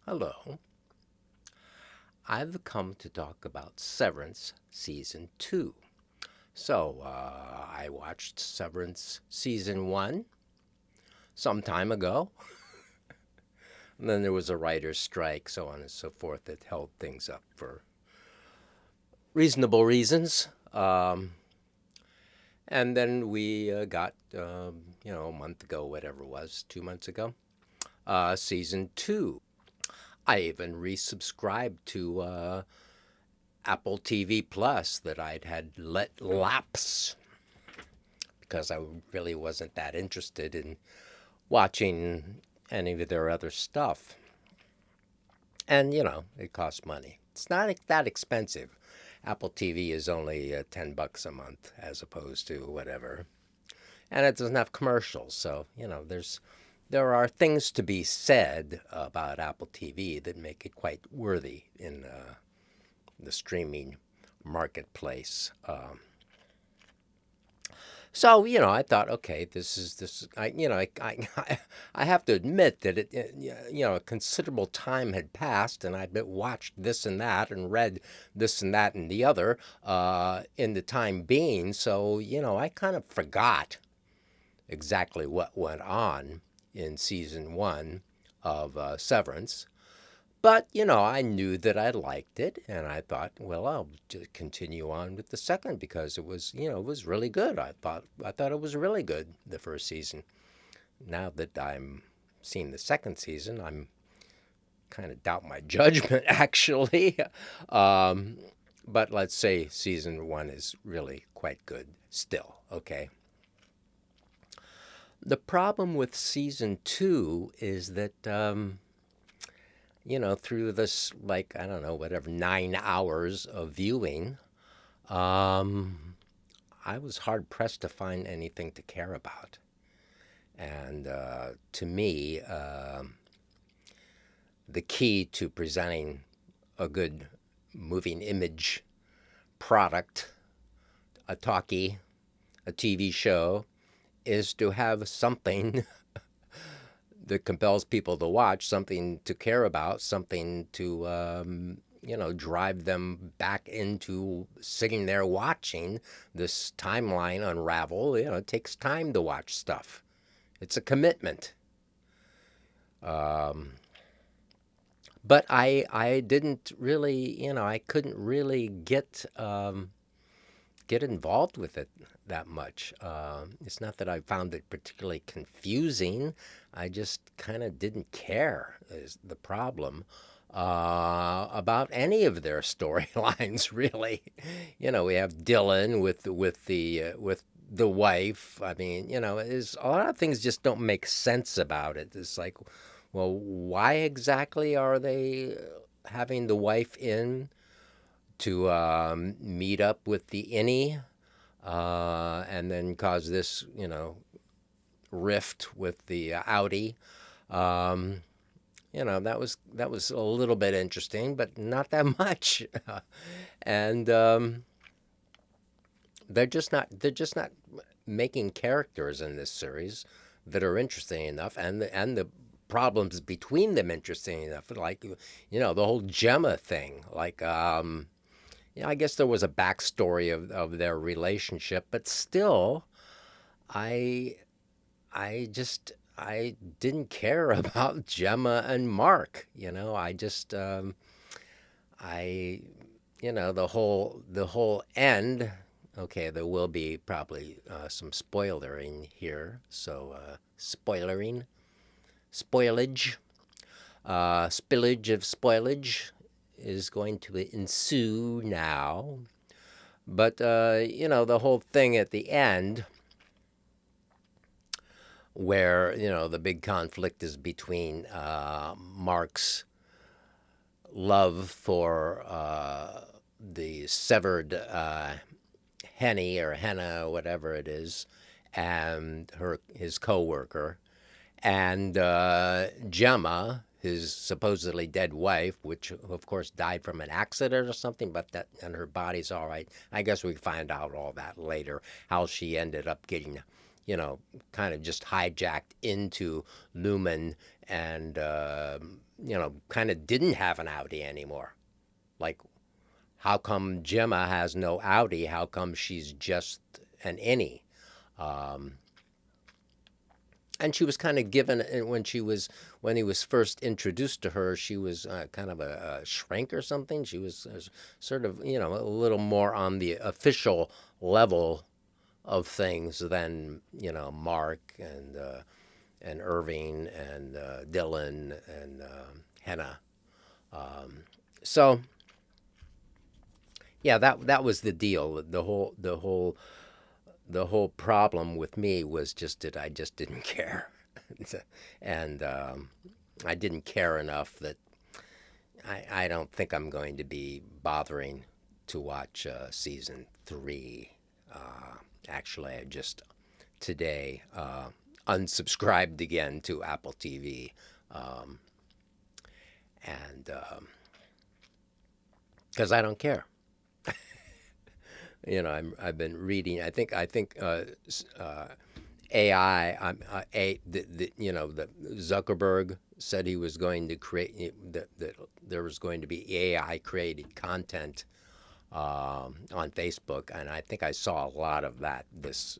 Hello. I've come to talk about Severance Season 2. I watched Severance Season 1 some time ago. And then there was a writer's strike, so on and so forth, that held things up for reasonable reasons. And then we got, a month ago, whatever it was, 2 months ago, Season 2. I even resubscribed to Apple TV Plus that I'd had let lapse because I really wasn't that interested in watching any of their other stuff. And, it costs money. It's not that expensive. Apple TV is only $10 a month as opposed to whatever. And it doesn't have commercials. So, there are things to be said about Apple TV that make it quite worthy in the streaming marketplace. I thought, okay, this is. I have to admit that a considerable time had passed, and I'd watched this and that, and read this and that and the other in the time being. So I kind of forgot exactly what went on in season 1 of Severance. But, I knew that I liked it, and I thought, well, I'll just continue on with the second because it was really good. I thought it was really good, the first season. Now that I'm seeing the second season, I'm kind of doubt my judgment, actually. But let's say season 1 is really quite good still, okay? The problem with season 2 is that through this, like, I don't know, whatever, 9 hours of viewing, I was hard pressed to find anything to care about. And to me, the key to presenting a good moving image product, a talkie, a TV show, is to have something that compels people to watch, something to care about, something to, drive them back into sitting there watching this timeline unravel. It takes time to watch stuff. It's a commitment. But I didn't really, I couldn't really get involved with it that much. It's not that I found it particularly confusing. I just kind of didn't care, is the problem, about any of their storylines, really. We have Dylan with the wife. I mean, is a lot of things just don't make sense about it. It's like, well, why exactly are they having the wife in to meet up with the innie and then cause this, rift with the outie? That was a little bit interesting, but not that much. And they're just not making characters in this series that are interesting enough, and the problems between them interesting enough. Like, the whole Gemma thing. Like, I guess there was a backstory of their relationship, but still, I I didn't care about Gemma and Mark. I just I the whole end. Okay, there will be probably some spoilering here, so spoilage, spillage of spoilage is going to ensue now. But the whole thing at the end, where the big conflict is between Mark's love for the severed Henny or Henna, whatever it is, and his coworker, and Gemma, his supposedly dead wife, which of course died from an accident or something, but and her body's all right. I guess we find out all that later, how she ended up getting you know, kind of just hijacked into Lumen and, you know, kind of didn't have an Audi anymore. Like, how come Gemma has no Audi? How come she's just an innie? Um, and she was kind of given when she was when he was first introduced to her, she was kind of a shrink or something. She was sort of, you know, a little more on the official level of things than, you know, Mark and Irving and Dylan and Henna. So yeah, that was the deal. The whole problem with me was just that I just didn't care, and I didn't care enough that I don't think I'm going to be bothering to watch season 3. Actually, I just today unsubscribed again to Apple TV, um, and because I don't care. You know, I've been reading. AI. You know, the Zuckerberg said he was going to create that there was going to be AI created content on Facebook, and I think I saw a lot of that this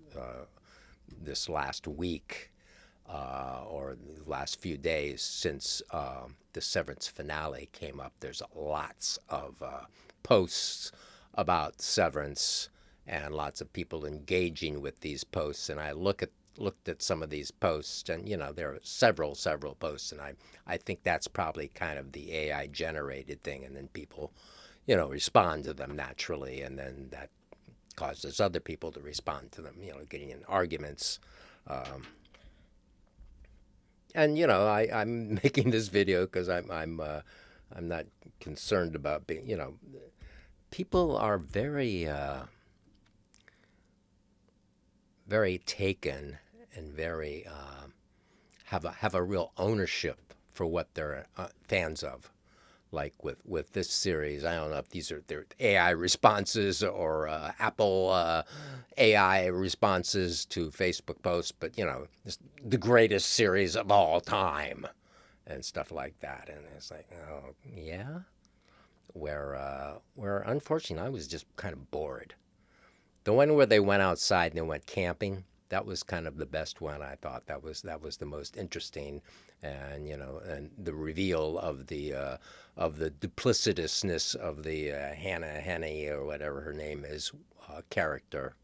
last week or the last few days since the Severance finale came up. There's lots of posts about Severance and lots of people engaging with these posts. And I looked at some of these posts, and you know there are several posts, and I think that's probably kind of the AI generated thing, and then people, you know, respond to them naturally, and then that causes other people to respond to them, you know, getting in arguments. Um, and you know, I'm making this video because I'm not concerned about being, you know, people are very taken and very have a real ownership for what they're fans of. Like with this series, I don't know if these are their AI responses or Apple AI responses to Facebook posts, but you know, it's the greatest series of all time and stuff like that. And it's like, oh yeah, where unfortunately I was just kind of bored. The one where they went outside and they went camping, that was kind of the best one. I thought that was the most interesting, and you know, and the reveal of the duplicitousness of the Hannah Henney or whatever her name is character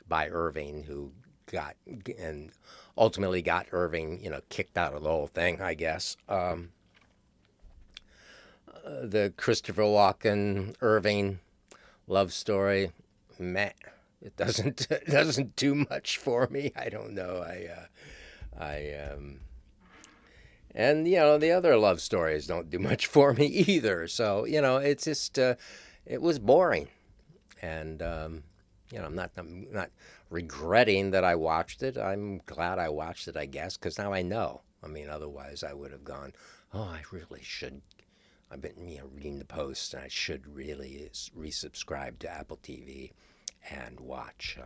by Irving, who got and ultimately got Irving, you know, kicked out of the whole thing, I guess. The Christopher Walken Irving love story, meh. It doesn't it doesn't do much for me. I don't know. I and you know the other love stories don't do much for me either. So you know it's just it was boring, and you know I'm not regretting that I watched it. I'm glad I watched it. I guess because now I know. I mean, otherwise I would have gone. Oh, I really should. I've been, you know, reading the post, and I should really resubscribe to Apple TV and watch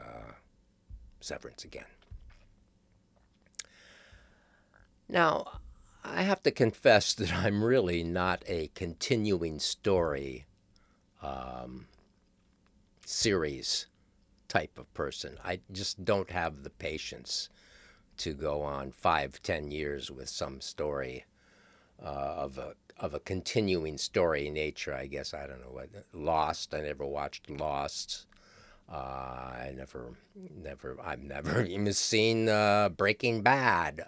Severance again. Now, I have to confess that I'm really not a continuing story series type of person. I just don't have the patience to go on 5, 10 years with some story of a continuing story nature. I guess I don't know what Lost. I never watched Lost. I've never even seen Breaking Bad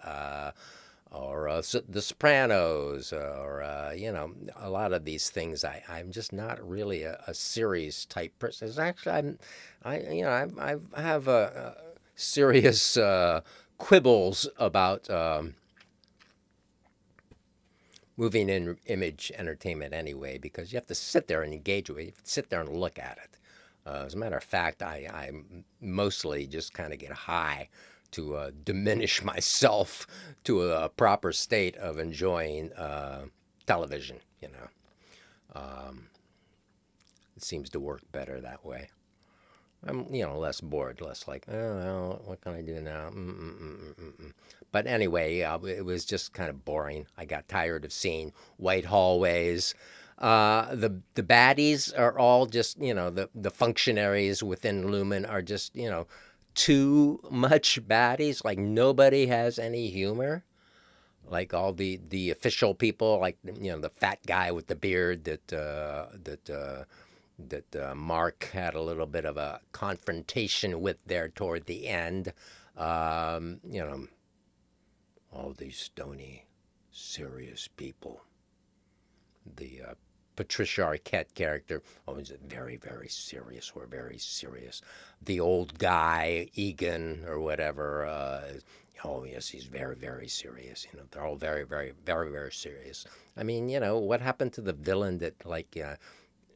or The Sopranos or you know, a lot of these things. I'm just not really a series type person. It's actually, you know, I have a serious quibbles about moving in image entertainment anyway, because you have to sit there and engage with it. You have to sit there and look at it. As a matter of fact, I mostly just kind of get high to diminish myself to a proper state of enjoying television. You know, it seems to work better that way. I'm, less bored, less like, oh, well, what can I do now? But anyway, it was just kind of boring. I got tired of seeing white hallways. The baddies are all just, the functionaries within Lumen are just, too much baddies. Like nobody has any humor. Like all the official people, like the fat guy with the beard that Mark had a little bit of a confrontation with there toward the end. Um, you know, all these stony, serious people. The Patricia Arquette character, oh, is very, very serious. We're very serious. The old guy, Egan or whatever, oh, yes, he's very, very serious. They're all very, very, very, very serious. I mean, what happened to the villain that, like,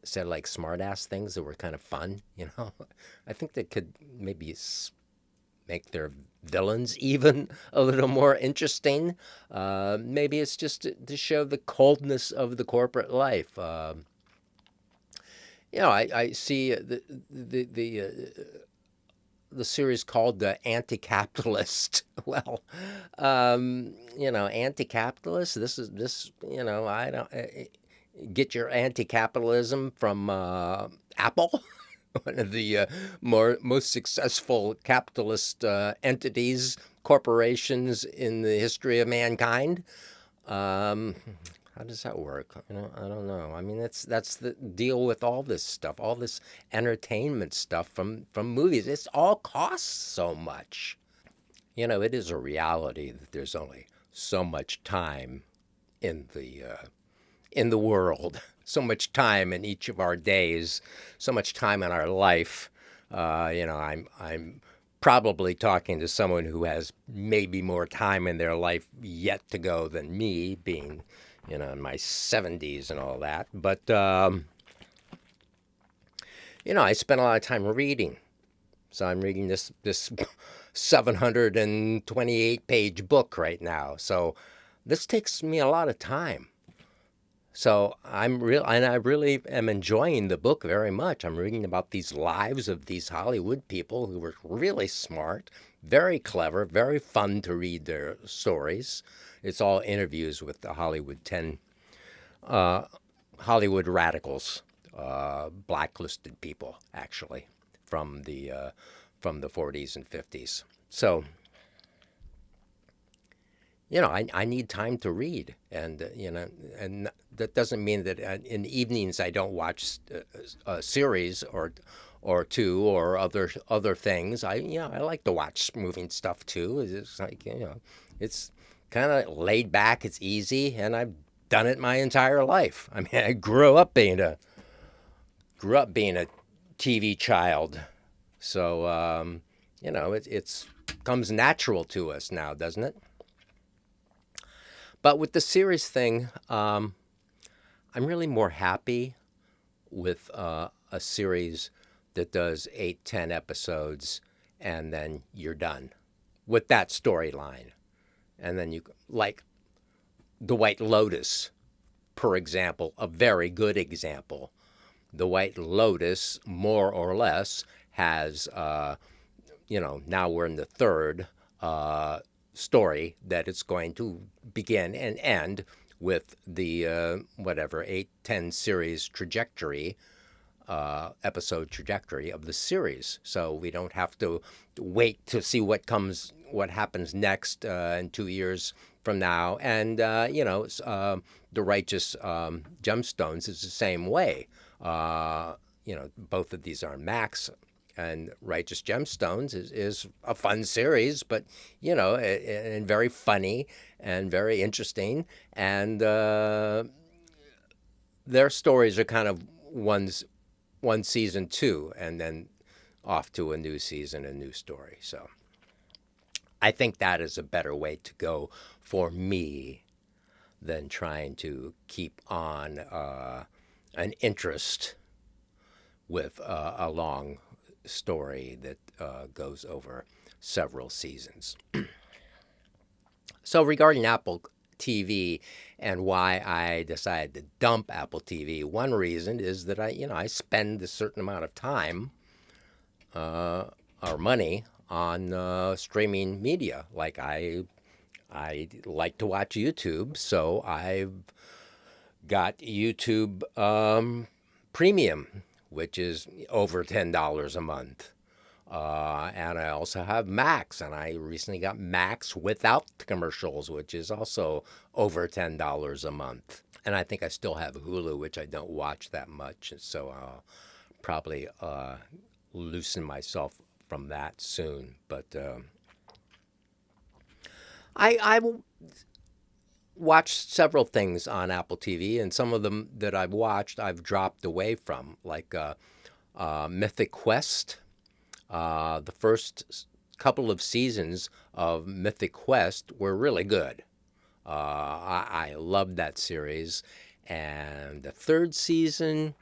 said, like, smart-ass things that were kind of fun, I think they could maybe make their villains even a little more interesting. Maybe it's just to show the coldness of the corporate life. I see the series called the Anti-Capitalist. Well, anti-capitalist. This. I don't get your anti-capitalism from Apple. One of the most successful capitalist entities, corporations in the history of mankind. Um, how does that work? I don't know. I mean, that's the deal with all this stuff, all this entertainment stuff from movies. It's all costs so much. It is a reality that there's only so much time in the world, so much time in each of our days, so much time in our life. I'm probably talking to someone who has maybe more time in their life yet to go than me, being, in my 70s and all that. But I spend a lot of time reading. So I'm reading this 728 page book right now. So this takes me a lot of time. So I really am enjoying the book very much. I'm reading about these lives of these Hollywood people who were really smart, very clever, very fun to read their stories. It's all interviews with the uh, Hollywood radicals, blacklisted people, actually, from the 40s and 50s. So I need time to read, and and that doesn't mean that in the evenings I don't watch a series or two or other things. I like to watch moving stuff too. It's like it's kind of laid back. It's easy, and I've done it my entire life. I mean, I grew up being a TV child, so it's comes natural to us now, doesn't it? But with the series thing, I'm really more happy with a series that does 8, 10 episodes and then you're done with that storyline. And then like The White Lotus, for example, a very good example. The White Lotus, more or less, has, now we're in the third story that it's going to begin and end with the whatever 8, 10 series trajectory, episode trajectory of the series. So we don't have to wait to see what happens next in 2 years from now. And the Righteous Gemstones is the same way. Both of these are Max, and Righteous Gemstones is a fun series, but and very funny and very interesting, and their stories are kind of one season two, and then off to a new season, a new story. So I think that is a better way to go for me than trying to keep on an interest with a long story that goes over several seasons. So regarding Apple TV and why I decided to dump Apple TV, one reason is that I spend a certain amount of time uh, our money on streaming media. Like I like to watch YouTube, so I've got YouTube Premium, which is over $10 a month. And I also have Max, and I recently got Max without the commercials, which is also over $10 a month. And I think I still have Hulu, which I don't watch that much, so I'll probably loosen myself from that soon. But I watched several things on Apple TV, and some of them that I've watched I've dropped away from, like Mythic Quest. The first couple of seasons of Mythic Quest were really good. I loved that series. And the third season,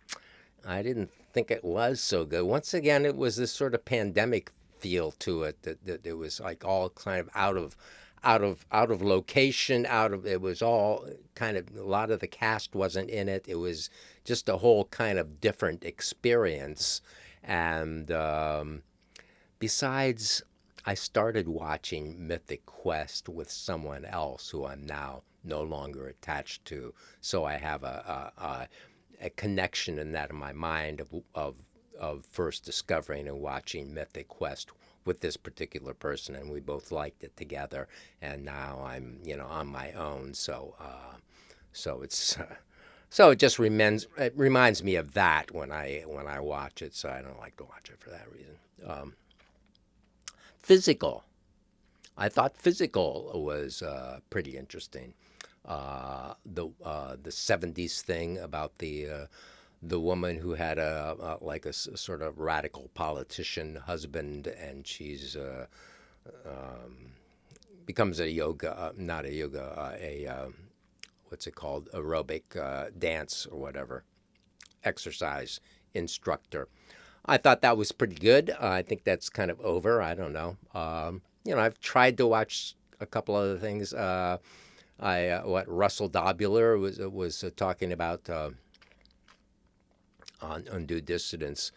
I didn't think it was so good. Once again, it was this sort of pandemic feel to it that it was like all kind of out of location, out of it was all kind of a lot of the cast wasn't in it. It was just a whole kind of different experience. And besides, I started watching Mythic Quest with someone else who I'm now no longer attached to. So I have a connection in that in my mind of first discovering and watching Mythic Quest with this particular person, and we both liked it together. And now I'm on my own, so it's so it reminds me of that when I watch it. So I don't like to watch it for that reason. Physical. I thought Physical was pretty interesting. The '70s thing about the woman who had like a sort of radical politician husband, and she's becomes a yoga, not a yoga, what's it called, aerobic dance or whatever, exercise instructor. I thought that was pretty good. I think that's kind of over. I don't know. I've tried to watch a couple other things. I what Russell Dobular was talking about on Undue Dissidence.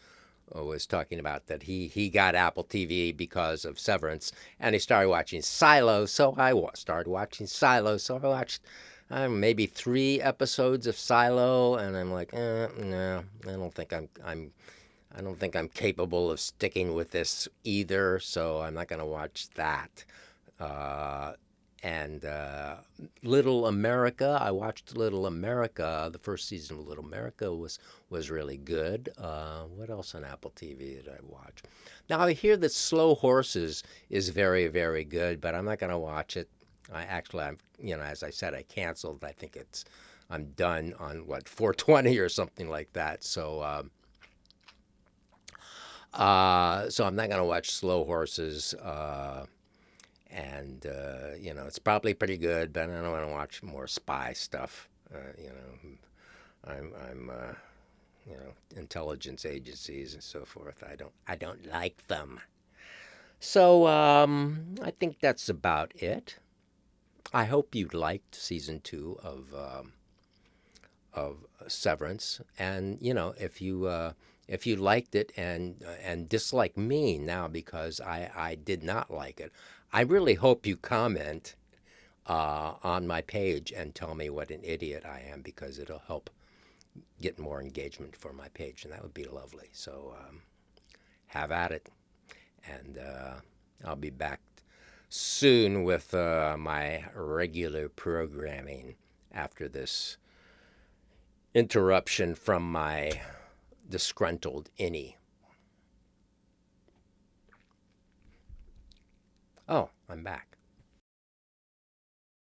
Was talking about that he got Apple TV because of Severance, and he started watching Silo. So I started watching Silo. So I watched maybe 3 episodes of Silo, and I'm like, no, I don't think I'm capable of sticking with this either. So I'm not going to watch that. Uh, and Little America. I watched Little America. The first season of Little America was really good. What else on Apple TV did I watch? Now I hear that Slow Horses is very very good, but I'm not going to watch it. I'm as I said, I canceled. I think I'm done on what 420 or something like that. So I'm not going to watch Slow Horses. And it's probably pretty good, but I don't want to watch more spy stuff. I'm intelligence agencies and so forth. I don't like them. So I think that's about it. I hope you liked season 2 of Severance, and if you liked it and dislike me now because I did not like it, I really hope you comment on my page and tell me what an idiot I am, because it'll help get more engagement for my page, and that would be lovely. So have at it, and I'll be back soon with my regular programming after this interruption from my disgruntled innie. Oh, I'm back.